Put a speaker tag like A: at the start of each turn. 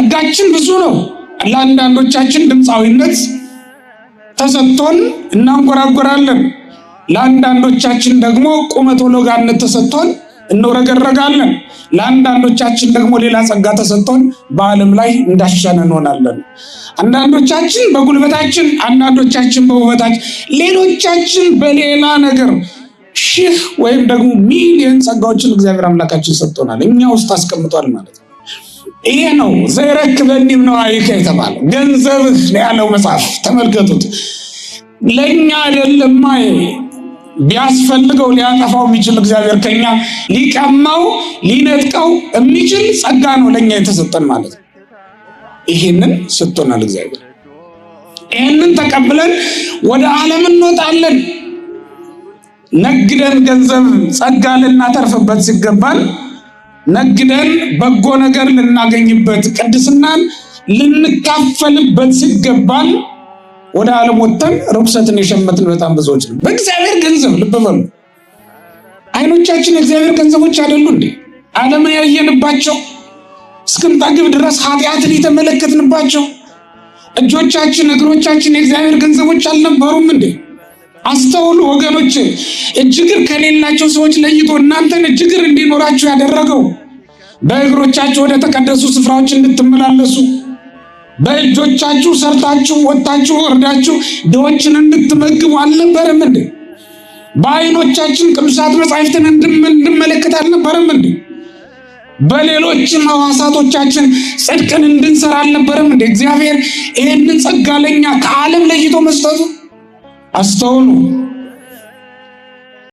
A: ጸጋችን ብዙ ነው። ለአንዳንዶቻችን ድምፃዊነት ተሰጥቶን እናንጎራጎራለን። ለአንዳንዶቻችን ደግሞ ቁመተ ሎጋነት ተሰጥቶን እንወረገረጋለን። ለአንዳንዶቻችን ደግሞ ሌላ ጸጋ ተሰጥቶን በዓለም ላይ እንዳሻን እንሆናለን። አንዳንዶቻችን በጉልበታችን፣ አንዳንዶቻችን በውበታችን፣ ሌሎቻችን በሌላ ነገር ሺህ ወይም ደግሞ ሚሊዮን ጸጋዎችን እግዚአብሔር አምላካችን ሰጥቶናል፣ እኛ ውስጥ አስቀምጧል ማለት ነው። ይሄ ነው ዘይረክበኒ እምነዋይከ የተባለው ገንዘብህ ያለው መጽሐፍ ተመልከቱት። ለኛ አይደለማ ቢያስፈልገው ሊያጠፋው የሚችል እግዚአብሔር ከኛ ሊቀማው ሊነጥቀው የሚችል ጸጋ ነው ለኛ የተሰጠን ማለት ነው። ይሄንን ሰጥቶናል እግዚአብሔር። ይሄንን ተቀብለን ወደ ዓለም እንወጣለን። ነግደን ገንዘብ ጸጋ ልናተርፍበት ሲገባን ነግደን በጎ ነገር ልናገኝበት ቅድስናን ልንካፈልበት ሲገባን ወደ ዓለም ወጥተን ርኩሰትን የሸመትን በጣም ብዙዎች ነው። በእግዚአብሔር ገንዘብ ልብ በሉ። አይኖቻችን የእግዚአብሔር ገንዘቦች አይደሉ እንዴ? ዓለምን ያየንባቸው እስክንጠግብ ድረስ ኃጢአትን የተመለከትንባቸው እጆቻችን እግሮቻችን የእግዚአብሔር ገንዘቦች አልነበሩም እንዴ? አስተውሉ ወገኖች። እጅግር ከሌላቸው ሰዎች ለይቶ እናንተን እጅግር እንዲኖራችሁ ያደረገው በእግሮቻችሁ ወደ ተቀደሱ ስፍራዎች እንድትመላለሱ፣ በእጆቻችሁ ሰርታችሁ ወጣችሁ ወርዳችሁ ድሆችን እንድትመግቡ አልነበረም እንዴ? በዓይኖቻችን ቅዱሳት መጻሕፍትን እንድንመለከት አልነበረም እንዴ? በሌሎችም ሕዋሳቶቻችን ጽድቅን እንድንሰራ አልነበረም እንዴ? እግዚአብሔር ይህንን ጸጋ ለኛ ከዓለም ለይቶ መስጠቱ አስተውሉ።